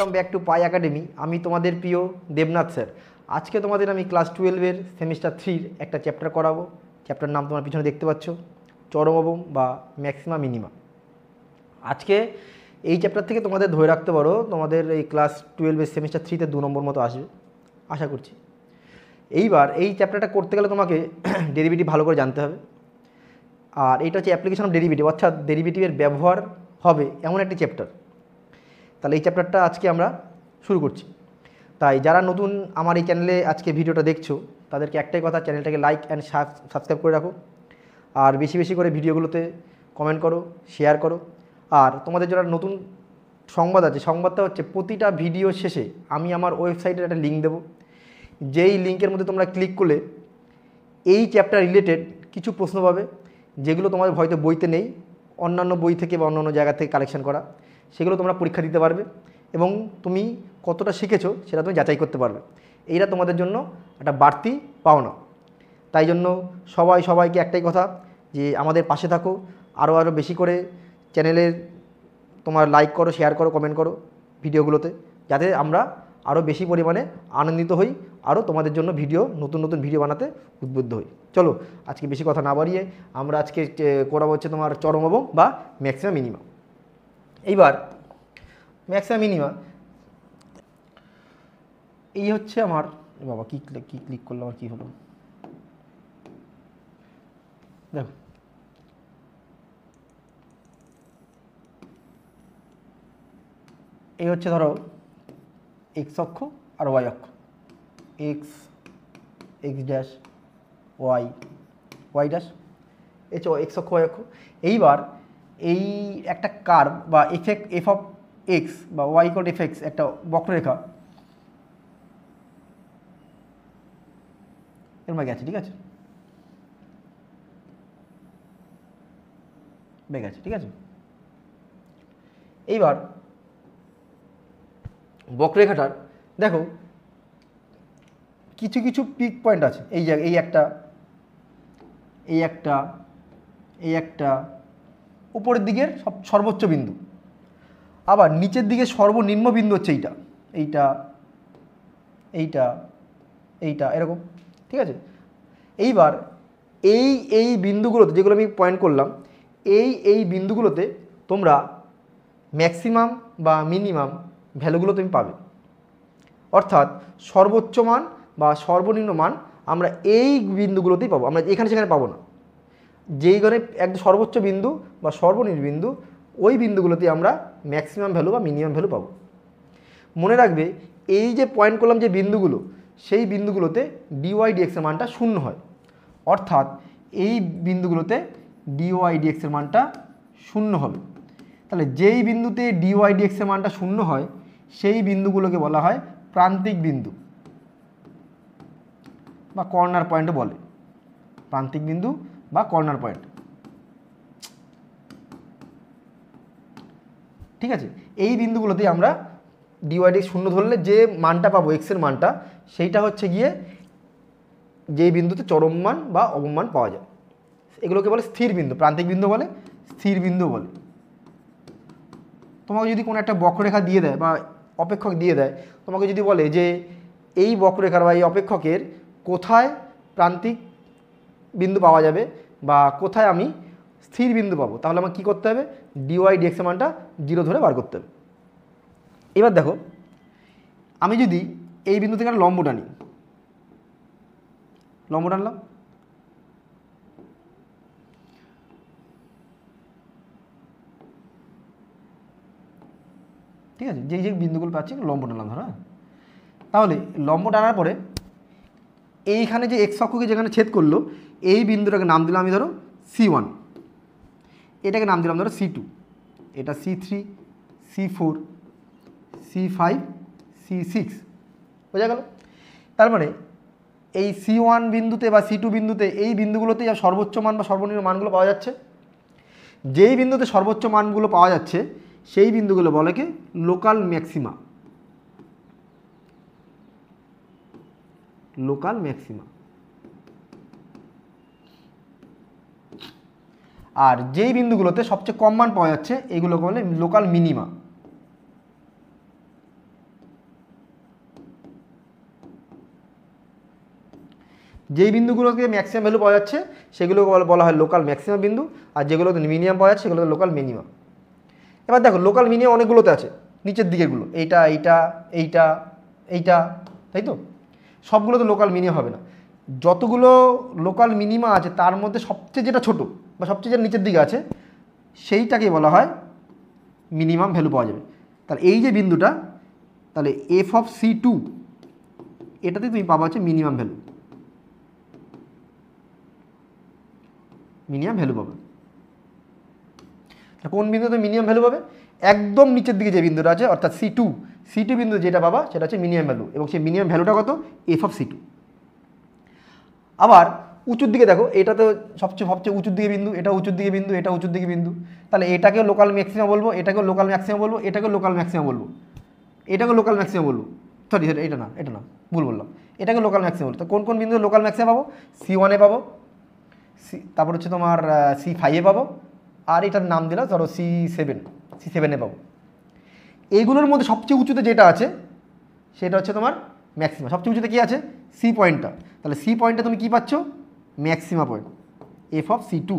Welcome back to pi academy. আমি তোমাদের প্রিয় দেবনাথ স্যার। আজকে তোমাদের আমি ক্লাস 12-এর সেমিস্টার 3-র একটা চ্যাপ্টার করাবো। চ্যাপ্টার নাম তোমার পিছনে দেখতে পাচ্ছ, চরম অবম বা ম্যাক্সিমা মিনিমা। আজকে এই চ্যাপ্টার থেকে তোমাদের ধরে রাখতে পারো তোমাদের এই ক্লাস 12-এর সেমিস্টার 3-তে 2 নম্বর মতো আসবে আশা করছি। এইবার এই চ্যাপ্টারটা করতে গেলে তোমাকে ডেরিভেটিভ ভালো করে জানতে হবে। আর এইটা হচ্ছে অ্যাপ্লিকেশন অফ ডেরিভেটিভ, অর্থাৎ ডেরিভেটিভের ব্যবহার হবে এমন একটি চ্যাপ্টার। তাহলে এই চ্যাপ্টারটা আজকে আমরা শুরু করছি। তাই যারা নতুন আমার এই চ্যানেলে আজকে ভিডিওটা দেখছো তাদেরকে একটাই কথা, চ্যানেলটাকে লাইক অ্যান্ড সাবস্ক্রাইব করে রাখো। আর বেশি বেশি করে ভিডিওগুলোতে কমেন্ট করো, শেয়ার করো। আর তোমাদের যারা নতুন সংবাদ আছে, সংবাদটা হচ্ছে প্রতিটা ভিডিও শেষে আমি আমার ওয়েবসাইটের একটা লিঙ্ক দেবো। যেই লিঙ্কের মধ্যে তোমরা ক্লিক করলে এই চ্যাপ্টার রিলেটেড কিছু প্রশ্ন পাবে, যেগুলো তোমাদের হয়তো বইতে নেই, অন্যান্য বই থেকে বা অন্যান্য জায়গা থেকে কালেকশন করা। সেগুলো তোমরা পরীক্ষা দিতে পারবে এবং তুমি কতটা শিখেছো সেটা তুমি যাচাই করতে পারবে। এইটা তোমাদের জন্য একটা বাড়তি পাওনা। তাই জন্য সবাইকে একটাই কথা, যে আমাদের পাশে থাকো, আরও বেশি করে চ্যানেলের তোমার লাইক করো, শেয়ার করো, কমেন্ট করো ভিডিওগুলোতে, যাতে আমরা আরও বেশি পরিমাণে আনন্দিত হই, আরও তোমাদের জন্য নতুন নতুন ভিডিও বানাতে উদ্বুদ্ধ হই। চলো আজকে বেশি কথা না বাড়িয়ে আমরা আজকে করাবো হচ্ছে তোমার চরম অবম বা ম্যাক্সিমা মিনিমা। এইবার ম্যাক্সিমা মিনিমা এই হচ্ছে আমার, বাবা কি ক্লিক করলাম আর কি হলো দেখো, এই হচ্ছে ধরো এক্স অক্ষ আর ওয়াই অক্ষ, X dash Y dash, X অক্ষ ওয়াই অক্ষ। এইবার এই একটা কার্ভ বা এফ অফ এক্স বা ওয়াই ইকুয়াল এফ এক্স, একটা বক্ররেখা এর মধ্যে গেছে, ঠিক আছে, গেছে, ঠিক আছে। এইবার বক্ররেখাটার দেখো কিছু কিছু পিক পয়েন্ট আছে, এই জায়গায় এই একটা উপরের দিকের সর্বোচ্চ বিন্দু, আবার নিচের দিকে সর্বনিম্ন বিন্দু হচ্ছে এইটা এরকম, ঠিক আছে। এইবার এই বিন্দুগুলোতে যেগুলো আমি পয়েন্ট করলাম, এই বিন্দুগুলোতে তোমরা ম্যাক্সিমাম বা মিনিমাম ভ্যালুগুলো তুমি পাবে। অর্থাৎ সর্বোচ্চ মান বা সর্বনিম্ন মান আমরা এই বিন্দুগুলোতেই পাবো, আমরা এখানে সেখানে পাবো না। যেইখানে একদম সর্বোচ্চ বিন্দু বা সর্বনিম্ন বিন্দু, ওই বিন্দুগুলোতেই আমরা ম্যাক্সিমাম ভ্যালু বা মিনিমাম ভ্যালু পাবো। মনে রাখবে এই যে পয়েন্ট করলাম যে বিন্দুগুলো, সেই বিন্দুগুলোতে ডিওয়াই ডিএক্সের মানটা 0 হয়। অর্থাৎ এই বিন্দুগুলোতে ডিওয়াই ডিএক্সের মানটা 0 হবে। তাহলে যেই বিন্দুতে ডিওয়াই ডিএক্সের মানটা 0 হয় সেই বিন্দুগুলোকে বলা হয় প্রান্তিক বিন্দু বা কর্নার পয়েন্টও বলে, প্রান্তিক বিন্দু বা কর্নার পয়েন্ট, ঠিক আছে। এই বিন্দুগুলোতেই আমরা ডিওয়াই ডিএক্স 0 ধরলে যে মানটা পাবো এক্সের মানটা, সেইটা হচ্ছে গিয়ে যেই বিন্দুতে চরম মান বা অবম মান পাওয়া যায়। এগুলোকে বলে স্থির বিন্দু, প্রান্তিক বিন্দু বলে, স্থির বিন্দু বলে। তোমাকে যদি কোনো একটা বক্ররেখা দিয়ে দেয় বা অপেক্ষক দিয়ে দেয়, তোমাকে যদি বলে যে এই বক্ররেখার বা এই অপেক্ষকের কোথায় প্রান্তিক বিন্দু পাওয়া যাবে বা কোথায় আমি স্থির বিন্দু পাবো, তাহলে আমাকে কী করতে হবে, ডিওয়াই ডিএক্সের মানটা 0 ধরে বার করতে হবে। এবার দেখো আমি যদি এই বিন্দু থেকে একটা লম্ব টানি, লম্ব টানলাম, ঠিক আছে, যেই বিন্দুগুলো পাচ্ছি লম্ব টানলাম ধরো। তাহলে লম্ব টানার পরে এইখানে যে এক্স অক্ষকে যেখানে ছেদ করলো, এই বিন্দুটাকে নাম দিলাম আমি ধরো C1, এটাকে নাম দিলাম ধরো C2, এটা C3, C4, C5, C6, বোঝা গেল। তার মানে এই C1 বিন্দুতে বা C2 বিন্দুতে এই বিন্দুগুলোতেই সর্বোচ্চ মান বা সর্বনিম্ন মানগুলো পাওয়া যাচ্ছে। যেই বিন্দুতে সর্বোচ্চ মানগুলো পাওয়া যাচ্ছে সেই বিন্দুগুলো বলে কি লোকাল ম্যাক্সিমা, লোকাল ম্যাক্সিমা। আর যেই বিন্দুগুলোতে সবচেয়ে কম মান পাওয়া যাচ্ছে এইগুলোকে বলে লোকাল মিনিমা। যেই বিন্দুগুলোকে ম্যাক্সিমাম ভ্যালু পাওয়া যাচ্ছে সেগুলো বলা হয় লোকাল ম্যাক্সিমাম বিন্দু, আর যেগুলোতে মিনিমাম পাওয়া যাচ্ছে সেগুলোকে লোকাল মিনিমাম। এবার দেখো লোকাল মিনিমাম অনেকগুলোতে আছে, নিচের দিকেরগুলো এইটা এইটা এইটা এইটা, তাই তো? সবগুলো তো লোকাল মিনিমাম হবে না। যতগুলো লোকাল মিনিমা আছে তার মধ্যে সবচেয়ে যেটা ছোট বা সবচেয়ে যেটা নিচের দিকে আছে সেইটাকে বলা হয় মিনিমাম ভ্যালু পাওয়া যাবে। তাহলে এই যে বিন্দুটা, তাহলে এফ অফ C2 এটাতে তুমি পাবা হচ্ছে মিনিমাম ভ্যালু, মিনিমাম ভ্যালু পাবে। কোন বিন্দুতে মিনিমাম ভ্যালু পাবে? একদম নিচের দিকে যে বিন্দুটা আছে অর্থাৎ C2 বিন্দু যেটা পাবা সেটা হচ্ছে মিনিমাম ভ্যালু, এবং সেই মিনিমাম ভ্যালুটা কত? F of C2। আবার উঁচুর দিকে দেখো, এটা তো সবচেয়ে উঁচুর দিকে বিন্দু, এটা উঁচুর দিকে বিন্দু, এটা উঁচুর দিকে বিন্দু, তাহলে এটাকেও লোকাল ম্যাক্সিমাম বলবো, এটাকেও লোকাল ম্যাক্সিমাম বলবো, এটাকেও লোকাল ম্যাক্সিমাম বলবো, এটাকে লোকাল ম্যাক্সিমাম বলবো, সরি এটা না ভুল বললাম, এটাকে লোকাল ম্যাক্সিমাম বলবো। তো কোন কোন বিন্দু লোকাল ম্যাক্সিমাম পাবো? C1 পাবো, তারপর হচ্ছে তোমার C5 পাবো, আর এটার নাম দিলাম ধরো C7 পাবো। এইগুলোর মধ্যে সবচেয়ে উঁচুতে যেটা আছে সেটা হচ্ছে তোমার ম্যাক্সিমাম। সবচেয়ে উঁচুতে কী আছে? C পয়েন্টটা। তাহলে C পয়েন্টটা তুমি কী পাচ্ছ? Maximum point F of C2,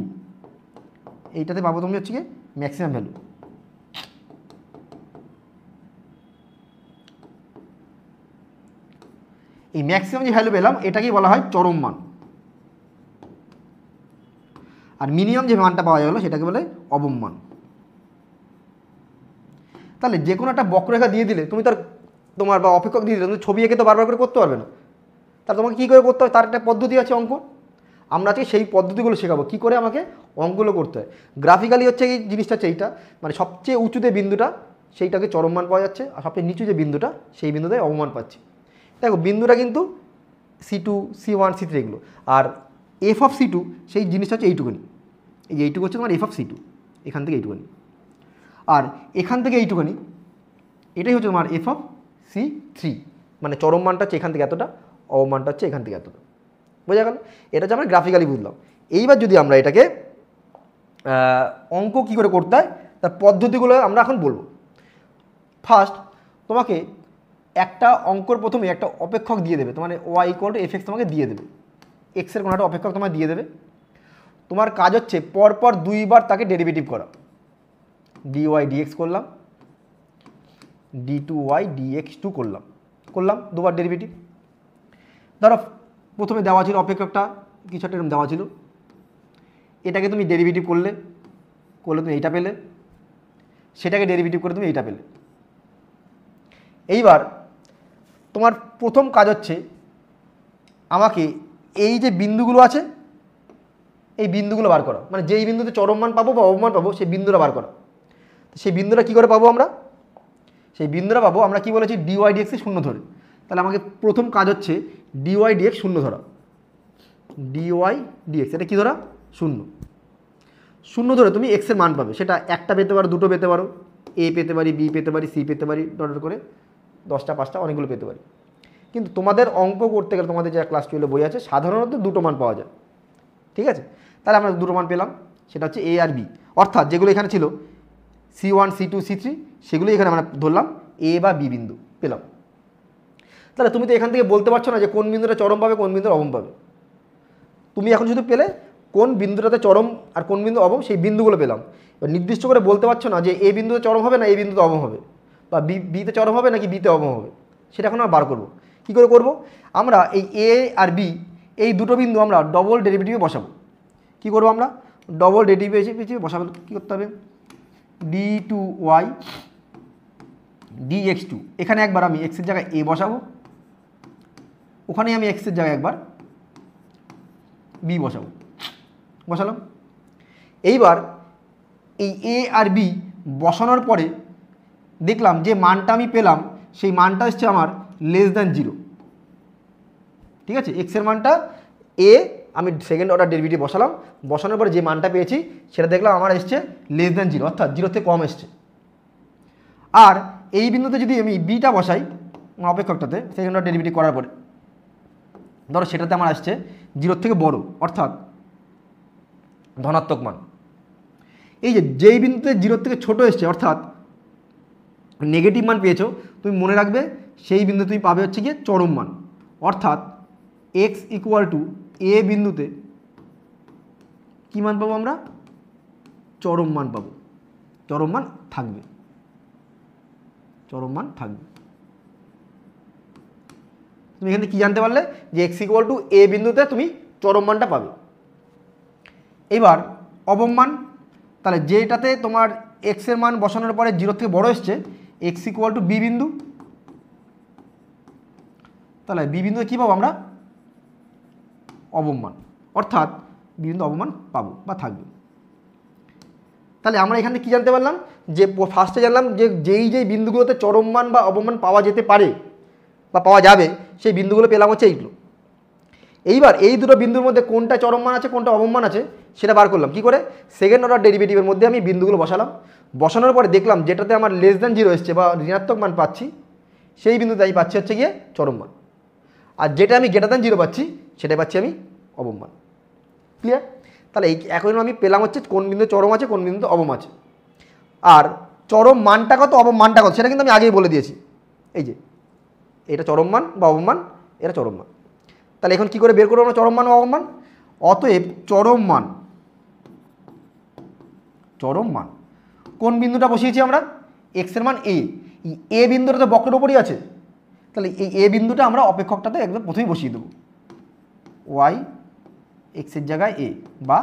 এইটাতে পাবো তুমি হচ্ছে কি ম্যাক্সিমাম ভ্যালু। এই ম্যাক্সিমাম যে ভ্যালু পেলাম এটাকেই বলা হয় চরম মান, আর মিনিমাম যে মানটা পাওয়া গেলো সেটাকে বলে অবম মান। তাহলে যে কোনো একটা বক্ররেখা দিয়ে দিলে তুমি তোমার বা অপেক্ষক দিয়ে দিলে তুমি ছবি এঁকে তো বারবার করে করতে পারবে না, তার তোমাকে কী করে করতে হয় তার একটা পদ্ধতি আছে অঙ্ক। আমরা আজকে সেই পদ্ধতিগুলো শেখাবো কী করে আমাকে অঙ্কগুলো করতে হয়। গ্রাফিক্যালি হচ্ছে এই জিনিসটা হচ্ছে এইটা, মানে সবচেয়ে উঁচুতে বিন্দুটা সেইটাকে চরম মান পাওয়া যাচ্ছে, আর সবচেয়ে নিচু যে বিন্দুটা সেই বিন্দুতে অবমান পাচ্ছি। দেখো বিন্দুটা কিন্তু C2 C1 C3 এগুলো, আর এফ অফ C2 সেই জিনিসটা হচ্ছে এইটুকুনি, এইটুকু হচ্ছে তোমার এফ অফ C2, এখান থেকে এইটুকুনি, আর এখান থেকে এইটুকুনি এটাই হচ্ছে তোমার এফ অফ C3, মানে চরম মানটা হচ্ছে এখান থেকে এতটা, অবমানটা হচ্ছে এখান থেকে এতটা। বোঝা গেল? এটা হচ্ছে আমরা গ্রাফিক্যালি বুঝলাম। এইবার যদি আমরা এটাকে অঙ্ক কী করে করতে হয় তার পদ্ধতিগুলো আমরা এখন বলবো। ফার্স্ট তোমাকে একটা অঙ্কর প্রথমে একটা অপেক্ষক দিয়ে দেবে, তোমার y=fx তোমাকে দিয়ে দেবে, এক্সের কোনো একটা অপেক্ষক তোমাকে দিয়ে দেবে। তোমার কাজ হচ্ছে পরপর দুইবার তাকে ডেরিভেটিভ করা, dy dx করলাম, d2y dx2 করলাম দুবার ডেরিভেটিভ। ধরো প্রথমে দেওয়া ছিল অপেক্ষকটা কিছু একটা দেওয়া ছিল, এটাকে তুমি ডেরিভেটিভ করলে তুমি এইটা পেলে, সেটাকে ডেরিভেটিভ করে তুমি এইটা পেলে। এইবার তোমার প্রথম কাজ হচ্ছে আমাকে এই যে বিন্দুগুলো আছে এই বিন্দুগুলো বার করা, মানে যেই বিন্দুতে চরম মান পাবো বা অবমান পাবো সেই বিন্দুটা বার করা। সেই বিন্দুটা কী করে পাবো আমরা? সেই বিন্দুটা পাবো আমরা কি বলেছি dy dx কে শূন্য ধরে। তাহলে আমাকে প্রথম কাজ হচ্ছে dy dx শূন্য ধরা, dy dx এটা কী ধরা? শূন্য ধরে তুমি x এর মান পাবে, সেটা একটা পেতে পারো, দুটো পেতে পারো, a পেতে পারি, b পেতে পারি, c পেতে পারি, ডট করে 10টা 5টা অনেকগুলো পেতে পারি। কিন্তু তোমাদের অঙ্ক করতে গেলে তোমাদের যে ক্লাস 12 বই আছে সাধারণত দুটো মান পাওয়া যায়, ঠিক আছে? তাহলে আমরা দুটো মান পেলাম, সেটা হচ্ছে a আর b, অর্থাৎ যেগুলো এখানে ছিল C1 C2 C3 সেগুলো এখানে আমরা ধরলাম a বা b বিন্দু পেলাম। তাহলে তুমি তো এখান থেকে বলতে পারছো না যে কোন বিন্দুটা চরম পাবে কোন বিন্দুটা অবম পাবে, তুমি এখন শুধু পেলে কোন বিন্দুটাতে চরম আর কোন বিন্দু অবম সেই বিন্দুগুলো পেলাম। এবার নির্দিষ্ট করে বলতে পারছো না যে a বিন্দুতে চরম হবে না a বিন্দুতে অবম হবে, বা বিতে চরম হবে নাকি বিতে অবম হবে, সেটা এখন আমরা বার করবো। কী করে করব? আমরা এই a আর b এই দুটো বিন্দু আমরা ডবল ডেরিভেটিভে বসাবো। কী করবো? আমরা ডবল ডেরিভেটিভে বসাবো। কী করতে হবে? d2y dx2, এখানে একবার আমি x এর জায়গায় a বসাবো, ওখানে আমি x এর জায়গায় একবার b বসালাম। এইবার এই a আর b বসানোর পরে দেখলাম যে মানটা আমি পেলাম সেই মানটা হচ্ছে আমার <0, ঠিক আছে? x এর মানটা a আমি সেকেন্ড অর্ডার ডেরিভেটিভ বসানোর পরে যে মানটা পেয়েছি সেটা দেখলাম আমার এসছে <0, অর্থাৎ 0 থেকে কম এসছে। আর এই বিন্দুতে যদি আমি বিটা বসাই অপেক্ষকটাতে সেকেন্ড অর্ডার ডেরিভেটিভ করার পরে, ধরো সেটাতে আমার আসছে 0 থেকে বড় অর্থাৎ ধনাত্মক মান। এই যেই বিন্দুতে 0 থেকে ছোট এসছে অর্থাৎ নেগেটিভ মান পেয়েছো, তুমি মনে রাখবে সেই বিন্দু তুমি পাবে হচ্ছে গিয়ে চরম মান, অর্থাৎ x = এ বিন্দুতে কি মান পাবো আমরা? চরম মান পাবো, চরম মান থাকবে, চরম মান থাকবে। তুমি এখানে কি জানতে পারলে? যে এক্স ইকুয়াল টু এ বিন্দুতে তুমি চরম মানটা পাবে। এবার অবম মান, তাহলে যেটাতে তোমার এক্স এর মান বসানোর পরে 0 থেকে বড় এসছে, এক্স ইকুয়াল টু বি বিন্দু, তাহলে বি বিন্দুতে কী পাবো আমরা? অবম মান, অর্থাৎ বি বিন্দু অবমান পাবো বা থাকবে। তাহলে আমরা এখানে কি জানতে পারলাম? যে ফার্স্টে জানলাম যে যেই বিন্দুগুলোতে চরম মান বা অবমান পাওয়া যেতে পারে বা পাওয়া যাবে, সেই বিন্দুগুলো পেলাম হচ্ছে এইগুলো। এইবার এই দুটো বিন্দুর মধ্যে কোনটা চরম মান আছে কোনটা অবম মান আছে সেটা বার করলাম। কি করে? সেকেন্ড অর্ডার ডেরিভেটিভের মধ্যে আমি বিন্দুগুলো বসালাম, বসানোর পরে দেখলাম যেটাতে আমার লেস দ্যান 0 এসছে বা ঋণাত্মক মান পাচ্ছি, সেই বিন্দুতে আমি পাচ্ছি হচ্ছে গিয়ে চরম মান, আর যেটা আমি গ্রেটার দ্যান 0 পাচ্ছি সেটাই পাচ্ছি আমি অবম মান। ক্লিয়ার? তাহলে এখন আমি পেলাম হচ্ছে কোন বিন্দু চরম আছে কোন বিন্দু অবম আছে। আর চরম মানটা কত অবম মানটা কত সেটা কিন্তু আমি আগেই বলে দিয়েছি। এই যে এটা চরম মান বা অবম মান, এটা চরম মান। তাহলে এখন কি করে বের করবো আমরা চরম মান ও অবম মান? অতএব চরম মান, চরম মান কোন বিন্দুটা বসিয়েছি আমরা? এক্স এর মান এ, এ বিন্দুটা তো বক্রের ওপরই আছে, তাহলে এই এ বিন্দুটা আমরা অপেক্ষকটাতে একদম প্রথমেই বসিয়ে দেবো, ওয়াই এক্সের জায়গায় এ বা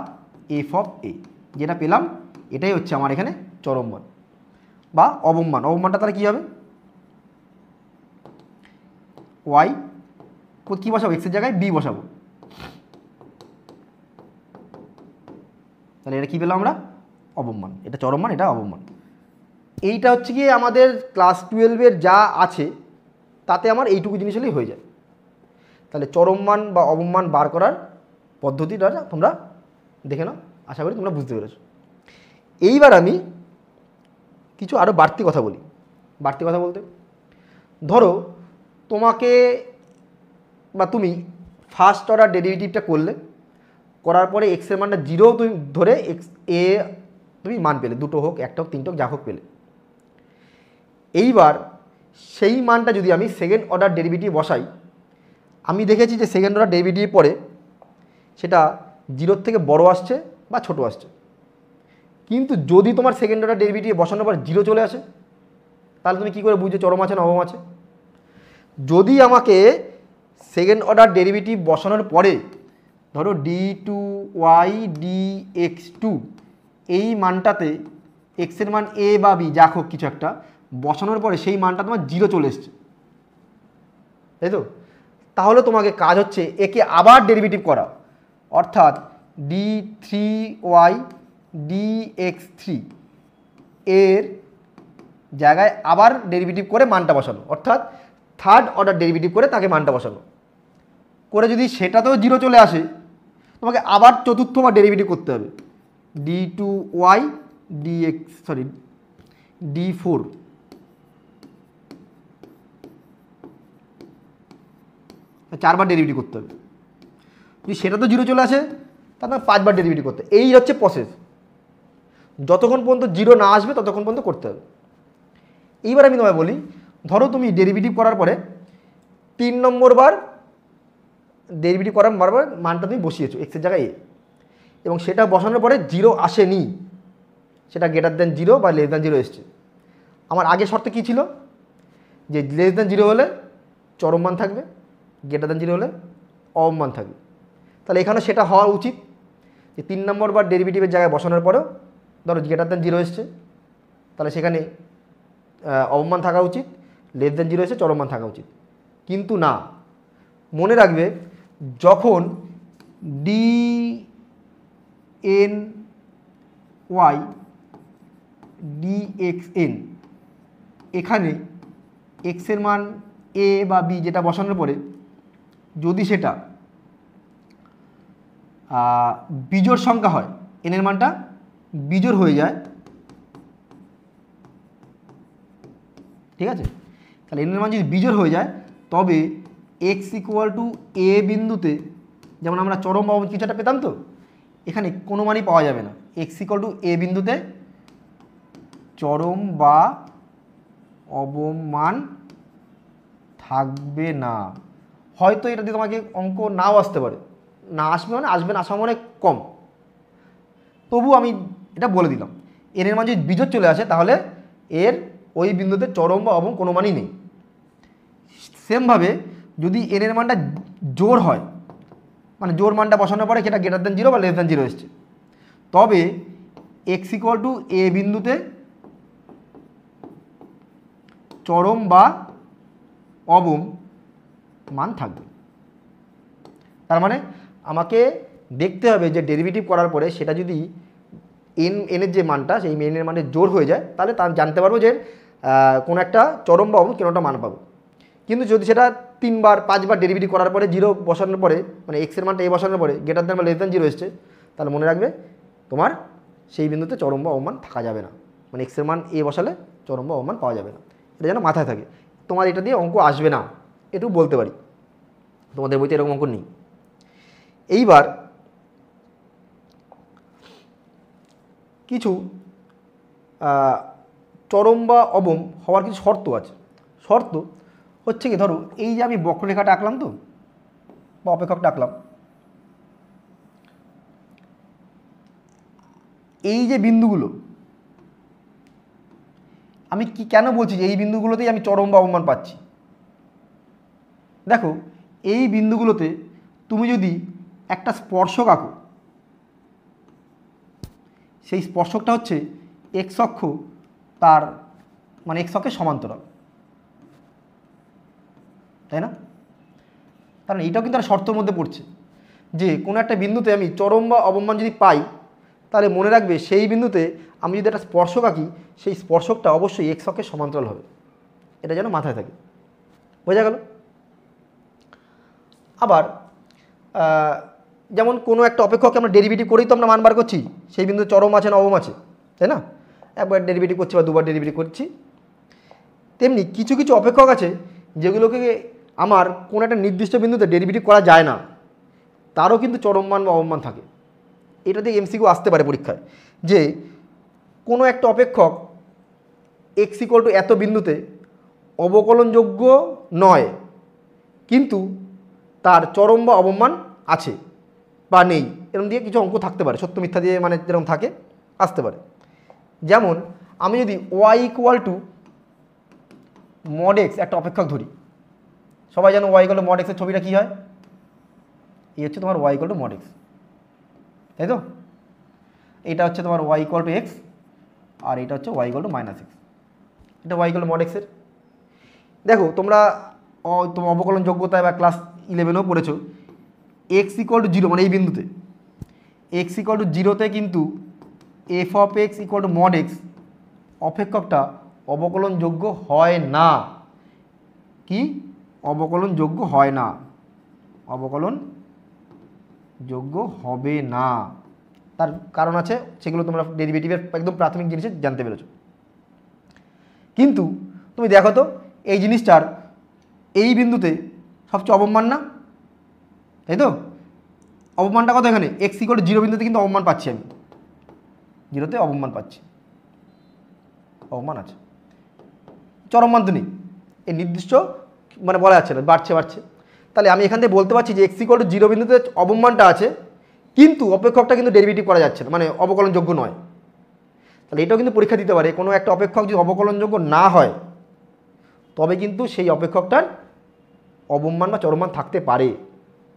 এফ অফ এ, যেটা পেলাম এটাই হচ্ছে আমার এখানে চরম মান বা অবম মান। অবম মানটা তাহলে কী হবে? ওয়াই কী বসাবো? এক্সের জায়গায় বি বসাবো, তাহলে এটা কী পেলাম আমরা? অবম মান। এটা চরম মান, এটা অবম মান। এইটা হচ্ছে কি আমাদের ক্লাস 12-এর যা আছে তাতে আমার এইটুকু জিনিস হলেই হয়ে যায়। তাহলে চরম মান বা অবম মান বার করার পদ্ধতিটা তোমরা দেখে নাও, আশা করি তোমরা বুঝতে পেরেছো। এইবার আমি কিছু আরও বাড়তি কথা বলি। বাড়তি কথা বলতে ধরো তোমাকে বা তুমি ফার্স্ট অর্ডার ডেরিভেটিভটা করলে, করার পরে এক্সের মানটা 0 তুমি ধরে এক্স এ তুমি মান পেলে, দুটো হোক একটা হোক তিনটে হোক যা হোক পেলে। এইবার সেই মানটা যদি আমি সেকেন্ড অর্ডার ডেরিভেটিভ বসাই, আমি দেখেছি যে সেকেন্ড অর্ডার ডেরিভেটিভ পরে সেটা 0 থেকে বড় আসছে বা ছোট আসছে। কিন্তু যদি তোমার সেকেন্ড অর্ডার ডেরিভেটিভ বসানোর পর 0 চলে আসে, তাহলে তুমি কী করে বুঝছো চরম আছে না অবম আছে? যদি আমাকে সেকেন্ড অর্ডার ডেরিভেটিভ বসানোর পরে ধরো d2y dx2 এই মানটাতে এক্সের মান এ বা বি যা হোক কিছু একটা বসানোর পরে সেই মানটা তোমার 0 চলে এসছে, তাই তো? তাহলে তোমাকে কাজ হচ্ছে একে আবার ডেরিভেটিভ করা, অর্থাৎ d3y dx3 এর জায়গায় আবার ডেরিভেটিভ করে মানটা বসানো, অর্থাৎ থার্ড অর্ডার ডেরিভেটিভ করে তাকে মানটা বসানো। করে যদি সেটাতেও 0 চলে আসে, তোমাকে আবার চতুর্থবার ডেরিভেটিভ করতে হবে, d2y d4 4বার ডেরিভেটিভ করতে হবে। যদি সেটা তো 0 চলে আসে তাহলে 5বার ডেরিভেটিভ করতে হবে। এই হচ্ছে প্রসেস, যতক্ষণ পর্যন্ত 0 না আসবে ততক্ষণ পর্যন্ত করতে হবে। এইবার আমি তোমায় বলি, ধরো তুমি ডেরিভেটিভ করার পরে 3 নম্বর বার ডেরিভেটিভ করার বারবার মানটা তুমি বসিয়েছো এক্সের জায়গায় এ, এবং সেটা বসানোর পরে 0 আসেনি, সেটা গ্রেটার দ্যান 0 বা লেস দ্যান 0 এসছে। আমার আগে শর্ত কী ছিল? যে লেস দ্যান 0 হলে চরম মান থাকবে, গ্রেটার দ্যান 0 হলে অবম মান থাকবে। তাহলে এখানে সেটা হওয়া উচিত যে 3 নম্বর বার ডেরিভেটিভের জায়গায় বসানোর পরেও ধরো গ্রেটার দ্যান 0 এসছে, তাহলে সেখানে অবম মান থাকা উচিত, লেস দ্যান 0 এসে চরম মান থাকা উচিত। কিন্তু না, মনে রাখবে যখন dny dxn এখানে x এর মান a বা b যেটা বসানোর পরে যদি সেটা বিজোড় সংখ্যা হয়, n এর মানটা বিজোড় হয়ে যায়, ঠিক আছে? তাহলে n এর মান যদি বিজোড় হয়ে যায় তবে x ইকুয়াল টু a বিন্দুতে, যেমন আমরা চরম বা অবম কিছু একটা পেতাম, তো এখানে কোনো মানই পাওয়া যাবে না। x ইকুয়াল টু a বিন্দুতে চরম বা অবম মান থাকবে না। হয়তো এটা দিয়ে তোমাকে অঙ্ক নাও আসতে পারে, না আসবে মানে আসবে না আসা মানে কম, তবু আমি এটা বলে দিলাম এন এর মান যদি বিজোড় চলে আসে তাহলে এর ওই বিন্দুতে চরম বা অবম কোনো মানই নেই। সেমভাবে যদি এন এর মানটা জোড় হয়, মানে জোড় মানটা বসানোর পরে সেটা গ্রেটার দেন 0 বা লেস দেন 0 এসছে, তবে এক্স ইকুয়াল টু এ বিন্দুতে চরম বা অবম মান থাকবে। তার মানে আমাকে দেখতে হবে যে ডেরিভেটিভ করার পরে সেটা যদি এনের যে মানটা সেই এনের মানের জোড় হয়ে যায় তাহলে তা জানতে পারবো যে কোনো একটা চরম বা অবম কোনোটা মান পাবো। কিন্তু যদি সেটা 3 বার 5 বার ডেরিভেটিভ করার পরে 0 বসানোর পরে, মানে এক্সের মানটা এ বসানোর পরে গ্রেটার দেন বা লেস দেন 0 এসছে, তাহলে মনে রাখবে তোমার সেই বিন্দুতে চরম বা অবমান থাকা যাবে না, মানে এক্সের মান এ বসালে চরম বা অবমান পাওয়া যাবে না। এটা যেন মাথায় থাকে, তোমার এটা দিয়ে অঙ্ক আসবে না এটুকু বলতে পারি, তোমাদের বইতে এরকম অঙ্ক নেই। এইবার কিছু চরম বা অবম হওয়ার কিছু শর্ত আছে। শর্ত হচ্ছে কি, ধরো এই যে আমি বক্ররেখাটা আঁকলাম তো বা অপেক্ষকটা আঁকলাম, এই যে বিন্দুগুলো আমি কি কেন বলছি যে এই বিন্দুগুলোতেই আমি চরম বা অবমান পাচ্ছি। দেখো এই বিন্দুগুলোতে তুমি যদি একটা স্পর্শক আঁকো, সেই স্পর্শকটা হচ্ছে এক্স অক্ষ তার মানে এক্স অক্ষের সমান্তরাল, তাই না? কারণ এইটাও কিন্তু একটা শর্তের মধ্যে পড়ছে যে কোনো একটা বিন্দুতে আমি চরম বা অবমান যদি পাই তাহলে মনে রাখবে সেই বিন্দুতে আমি যদি একটা স্পর্শক আঁকি সেই স্পর্শকটা অবশ্যই এক্স অক্ষের সমান্তরাল হবে, এটা যেন মাথায় থাকে। বোঝা গেল? আবার যেমন কোনো একটা অপেক্ষককে আমরা ডেরিভেটিভ করেই তো আমরা মান বার করছি, সেই বিন্দুতে চরম আছে না অবম আছে, তাই না? একবার ডেরিভেটিভ করছি বা দুবার ডেরিভেটিভ করছি। তেমনি কিছু কিছু অপেক্ষক আছে যেগুলোকে আমার কোনো একটা নির্দিষ্ট বিন্দুতে ডেরিভেটিভ করা যায় না, তারও কিন্তু চরম মান বা অবমান থাকে। এটা দিয়ে এমসিকিউ আসতে পারে পরীক্ষায় যে কোনো একটা অপেক্ষক এক্স ইকুয়াল টু এত বিন্দুতে অবকলনযোগ্য নয়, কিন্তু তার চরম বা অবমান আছে বা নেই, এরকম দিয়ে কিছু অঙ্ক থাকতে পারে, সত্য মিথ্যা দিয়ে মানে যেরকম থাকে আসতে পারে। যেমন আমি যদি Y equal to mod X একটা অপেক্ষক ধরি, সবাই জানো ওয়াই ইকুয়াল টু মড এক্সের ছবিটা কী হয়, এই হচ্ছে তোমার Y equal to mod X, তাই তো? এটা হচ্ছে তোমার ওয়াই ইকুয়াল টু এক্স আর এটা হচ্ছে Y equal to minus X, এটা ওয়াই ইকুয়াল টু মড এক্সের। দেখো তোমরা তোমার অবকলন যোগ্যতায় বা ক্লাস 11এও পড়েছো এক্স ইকুয়াল টু 0 মানে এই বিন্দুতে এক্স ইকুয়াল টু 0-তে কিন্তু F of X equal to mod X অপেক্ষকটা অবকলনযোগ্য হয় না। কি অবকলনযোগ্য হয় না, অবকলনযোগ্য হবে না, তার কারণ আছে, সেগুলো তোমরা ডেরিভেটিভের একদম প্রাথমিক জিনিসে জানতে পেরেছো। কিন্তু তুমি দেখো তো এই জিনিসটার এই বিন্দুতে সবচেয়ে অবমান না, তাই তো? অবমানটা কত এখানে এক্স ইকুয়াল টু 0 বিন্দুতে কিন্তু অবমান পাচ্ছি, আমি 0-তে অবমান পাচ্ছি, অবমান আছে, চরম মান তো নেই, এই নির্দিষ্ট মানে বলা যাচ্ছে না, বাড়ছে বাড়ছে। তাহলে আমি এখান থেকে বলতে পারছি যে এক্স ইকুয়াল টু 0 বিন্দুতে অবমানটা আছে কিন্তু অপেক্ষকটা কিন্তু ডেরিভেটিভ করা যাচ্ছে না, মানে অবকলনযোগ্য নয়। তাহলে এটাও কিন্তু পরীক্ষা দিতে পারে, কোনো একটা অপেক্ষক যদি অবকলনযোগ্য না হয় তবে কিন্তু সেই অপেক্ষকটার অবমান বা চরম মান থাকতে পারে।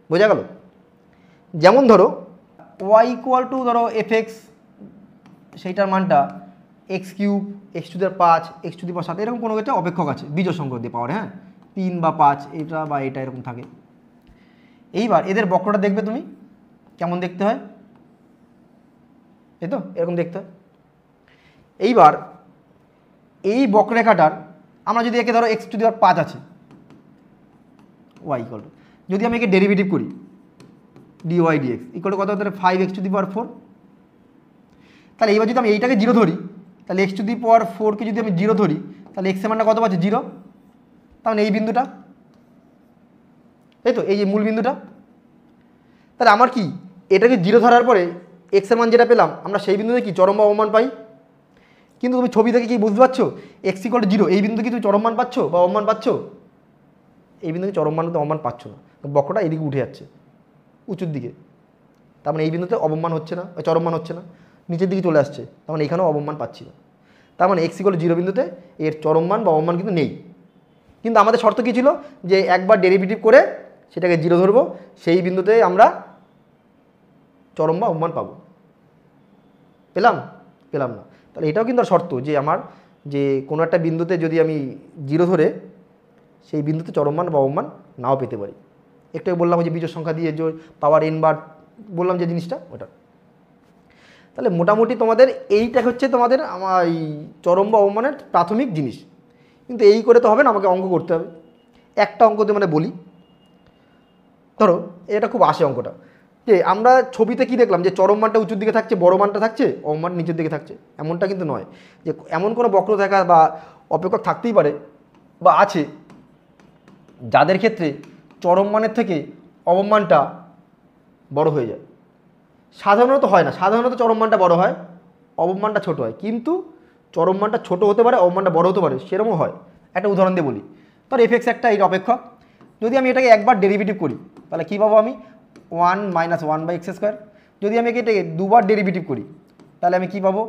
বোঝা গেল? যেমন ধরো ওয়াই ইকুয়াল টু ধরো এফ এক্স, সেইটার মানটা X cube, X to the power 5, X to the power 7, এরকম কোনো একটা অপেক্ষক আছে বিজোড় সংখ্যক দিয়ে পাওয়ার, হ্যাঁ 3 বা 5 এটা বা এটা এরকম থাকে। এইবার এদের বক্রটা দেখবে তুমি কেমন দেখতে হয়, এই তো এরকম দেখতে হয়। এইবার এই বক্ররেখাটার আমরা যদি একে ধরো এক্স টু দি পাওয়ার 5 আছে ওয়াই ইকুয়াল টু, যদি আমি একে ডেরিভেটিভ করি dy dx ইকুয়াল টু কত হতে পারে 5 এক্স টু দি পাওয়ার 4, তাহলে এইবার যদি আমি এইটাকে 0 ধরি তাহলে এক্স টু দি পাওয়ার 4-কে যদি আমি 0 ধরি তাহলে এক্সের মানটা কত পাচ্ছে 0, তাহলে এই বিন্দুটা, এই তো এই যে মূল বিন্দুটা, তাহলে আমার কি এটাকে 0 ধরার পরে এক্সের মান যেটা পেলাম আমরা সেই বিন্দুতে কি চরম বা অবমান পাই। কিন্তু তুমি ছবি থেকে কি বুঝতে পারছো এক্স ইকুয়াল টু 0 এই বিন্দু কি তুমি চরম মান পাচ্ছ বা অবমান পাচ্ছ, এই বিন্দুকে চরম মান অবমান পাচ্ছ না, বক্রটা এদিকে উঠে যাচ্ছে, উঁচুর দিকে, তার মানে এই বিন্দুতে অবমান হচ্ছে না, চরমমান হচ্ছে না, নিচের দিকে চলে আসছে, তার মানে এখানেও অবমান পাচ্ছি না। তার মানে x = 0 বিন্দুতে এর চরমমান বা অবমান কিন্তু নেই। কিন্তু আমাদের শর্ত কী ছিল, যে একবার ডেরিভেটিভ করে সেটাকে 0 ধরবো, সেই বিন্দুতে আমরা চরম বা অবমান পাবো। পেলাম না। তাহলে এটাও কিন্তু শর্ত, যে আমার যে কোনো একটা বিন্দুতে যদি আমি 0 ধরে সেই বিন্দুতে চরমমান বা অবমান নাও পেতে পারি। একটু বললাম যে বিজোড় সংখ্যা দিয়ে যে পাওয়ার n বার বললাম যে জিনিসটা ওটা। তাহলে মোটামুটি তোমাদের এইটা হচ্ছে তোমাদের আমার এই চরম বা অবমানের প্রাথমিক জিনিস। কিন্তু এই করে তো হবে না, আমাকে অঙ্ক করতে হবে। একটা অঙ্কতে মানে বলি, ধরো এটা খুব আসে অঙ্কটা, যে আমরা ছবিতে কি দেখলাম, যে চরম মানটা উঁচুর দিকে থাকছে, বড় মানটা থাকছে, অবমান নিচের দিকে থাকছে। এমনটা কিন্তু নয়, যে এমন কোনো বক্ররেখা বা অপেক্ষক থাকতেই পারে বা আছে যাদের ক্ষেত্রে চরম মানের থেকে অবমানটা বড় হয়ে যায়। সাধারণত হয় না, সাধারণত চরম মানটা বড় হয়, অবমানটা ছোট হয়। কিন্তু চরম মানটা ছোট হতে পারে, অবমানটা বড় হতে পারে, সেরকমও হয়। একটা উদাহরণ দিয়ে বলি, ধর f(x) একটা এই অপেক্ষক, যদি আমি এটাকে একবার ডেরিভেটিভ করি তাহলে কী পাবো আমি, 1 - 1/x²। যদি আমি এটাকে দুবার ডেরিভেটিভ করি তাহলে আমি কী পাবো,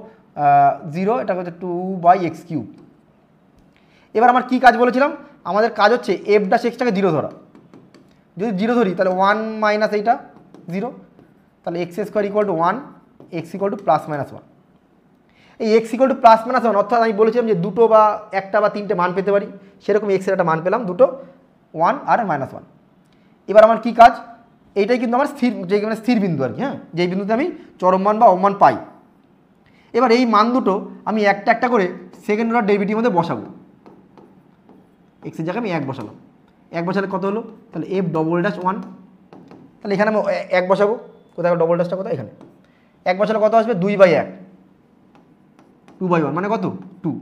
0, এটা হচ্ছে 2/x³। এবার আমার কি কাজ বলেছিলাম, আমাদের কাজ হচ্ছে f'(x)টাকে 0 ধরা। যদি 0 ধরি তাহলে 1 - এইটা 0, তাহলে x² = 1, x = +-1। এই x = +-1 অর্থাৎ আমি বলেছিলাম যে দুটো বা একটা বা তিনটে মান পেতে পারি, সেরকম x এর একটা মান পেলাম, দুটো 1 আর -1। এবার আমার কি কাজ, এইটাই কিন্তু আমার স্থির, যেখানে স্থির বিন্দু আর কি, হ্যাঁ, যেই বিন্দুতে আমি চরম মান বা অবমান পাই। এবার এই মান দুটো আমি একটা একটা করে সেকেন্ড অর্ডার ডেরিভেটিভের মধ্যে বসাবো। x এর জায়গায় আমি 1 বসালাম, 1 বসালে কত হলো, তাহলে f'(1), তাহলে এখানে আমি 1 বসাবো, কোথায় ডবল ড্যাশটা কোথায়, এখানে 1 বসালে কত আসবে, 2/1, 2/1 মানে কত, 2।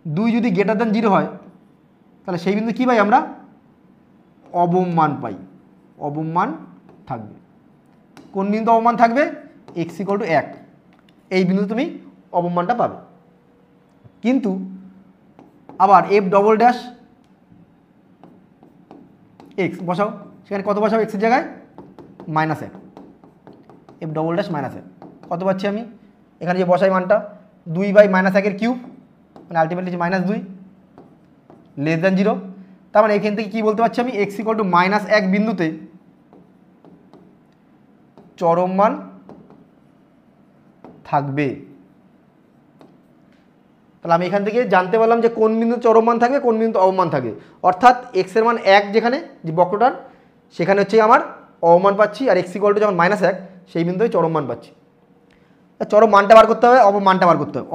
2 যদি > 0 হয় তাহলে সেই বিন্দু কী পাই আমরা, অবমান পাই, অবমান থাকবে। কোন বিন্দু অবমান থাকবে, x = 1, এই বিন্দু তুমি অবমানটা পাবে। কিন্তু আবার f'(x) বসাও, সেখানে কত বসাও, x এর জায়গায় -1, f'(-1) কত পাচ্ছি আমি, এখানে যে বসাই মানটা 2/-1 মানে আলটিমেটলি -2 <0। তার মানে এখান থেকে কী বলতে পারছি আমি, x = -1 বিন্দুতে চরম মান থাকবে। তাহলে আমি এখান থেকে জানতে পারলাম যে কোন বিন্দু চরম মান থাকবে, কোন বিন্দু অবমান থাকবে। অর্থাৎ x এর মান 1 যেখানে, যে বক্রটার, সেখানে হচ্ছে আমার অবমান পাচ্ছি, আর x = যখন -1 সেই বিন্দুতে চরম মান পাচ্ছি। চরম মানটা বার করতে হবে, অবমানটা বার করতে হবে।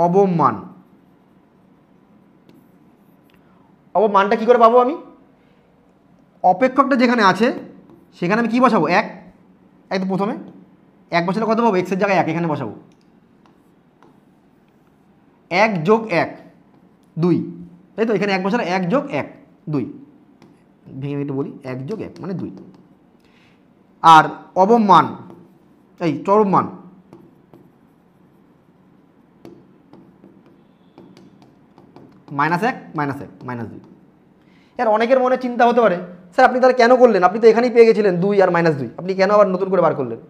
অবমানটা কী করে পাবো আমি, অপেক্ষকটা যেখানে আছে সেখানে আমি কী বসাবো, 1, একদম প্রথমে 1 বসালে কত পাবো, x এর জায়গায় 1 এখানে বসাবো, 1 + 1 2, তাই তো, এখানে 1 বসালে 1 + 1 2, ভেঙে ভেঙে বলি, 1 + 1 মানে 2। আর অবমান, এই চরম মান -1 -2। এর অনেকের মনে চিন্তা হতে পারে, স্যার আপনি তাহলে কেন করলেন, আপনি তো এখানেই পেয়ে গেছিলেন 2 আর -2, আপনি কেন আবার নতুন করে বার করলেন।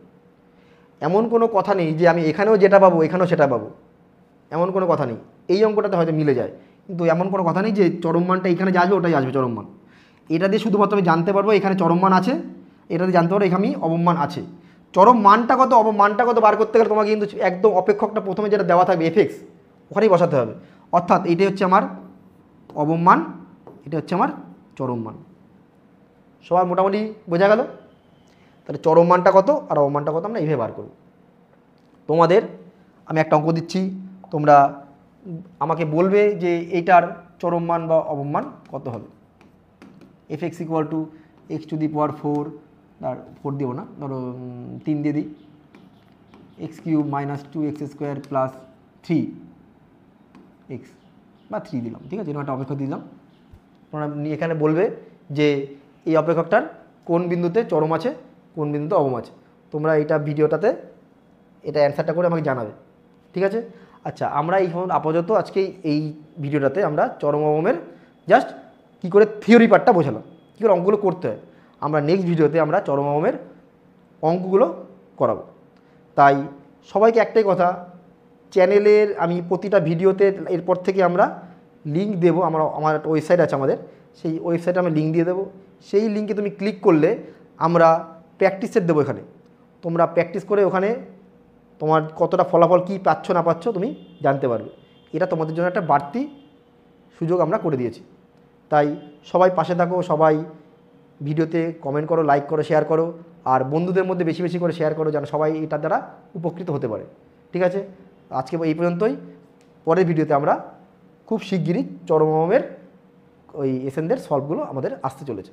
এমন কোনো কথা নেই যে আমি এখানেও যেটা পাবো এখানেও সেটা পাবো, এমন কোনো কথা নেই। এই অঙ্কটাতে হয়তো মিলে যায়, কিন্তু এমন কোনো কথা নেই যে চরম মানটা এখানে যা আসবে ওটাই আসবে চরম মান। এটা দিয়ে শুধুমাত্র আমি জানতে পারবো এখানে চরম মান আছে, এটা দিয়ে জানতে পারবো এখানে অবমান আছে। চরম মানটা কত, অবমানটা কত বার করতে গেলে তোমাকে কিন্তু একদম অপেক্ষকটা প্রথমে যেটা দেওয়া থাকবে f(x), ওখানেই বসাতে হবে। অর্থাৎ এইটাই হচ্ছে আমার অবমান, এটা হচ্ছে আমার চরম মান। সবার মোটামুটি বোঝা গেল। তাহলে চরম মানটা কত আর অবমানটা কত আমরা এইভাবে বার করব। তোমাদের আমি একটা অঙ্ক দিচ্ছি, তোমরা আমাকে বলবে যে এইটার চরম মান বা অবমান কত হবে। f(x) = x⁴, আর 4 দিব না, ধরো 3 দিয়ে দিই, x³ - 2x² + 3x বা 3 দিলাম, ঠিক আছে, এরকম একটা অপেক্ষক দিলাম। তোমরা এখানে বলবে যে এই অপেক্ষকটার কোন বিন্দুতে চরম আছে, কোন বিন্দুতে অবম আছে। তোমরা এটা ভিডিওটাতে এটা অ্যান্সারটা করে আমাকে জানাবে, ঠিক আছে। আচ্ছা, আমরা আপাতত আজকে এই ভিডিওটাতে আমরা চরম অবমের জাস্ট কী করে থিওরি পার্টটা বোঝালাম, কী করে অঙ্কগুলো করতে হয়। আমরা নেক্সট ভিডিওতে আমরা চরম অবমের অঙ্কগুলো করাবো। তাই সবাইকে একটাই কথা, চ্যানেলের আমি প্রতিটা ভিডিওতে এরপর থেকে আমরা লিঙ্ক দেবো, আমার একটা ওয়েবসাইট আছে আমাদের, সেই ওয়েবসাইটে আমি লিঙ্ক দিয়ে দেবো। সেই লিঙ্কে তুমি ক্লিক করলে আমরা প্র্যাকটিস সেট দেবো। এখানে তোমরা প্র্যাকটিস করে ওখানে তোমার কতটা ফলাফল কী পাচ্ছ না পাচ্ছ তুমি জানতে পারবে। এটা তোমাদের জন্য একটা বাড়তি সুযোগ আমরা করে দিয়েছি। তাই সবাই পাশে থাকো, সবাই ভিডিওতে কমেন্ট করো, লাইক করো, শেয়ার করো, আর বন্ধুদের মধ্যে বেশি বেশি করে শেয়ার করো যেন সবাই এটার দ্বারা উপকৃত হতে পারে। ঠিক আছে, আজকে এই পর্যন্তই। পরের ভিডিওতে আমরা খুব শিগগিরই চরমমের ওই এসএনদের সলভগুলো আমাদের আসতে চলেছে।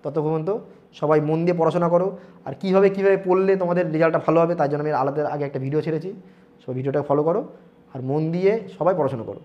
ততক্ষণ পর্যন্ত সবাই মন দিয়ে পড়াশোনা করো। আর কীভাবে পড়লে তোমাদের রেজাল্টটা ভালো হবে তার জন্য আমি আলাদা আগে একটা ভিডিও ছেড়েছি, সব ভিডিওটা ফলো করো আর মন দিয়ে সবাই পড়াশোনা করো।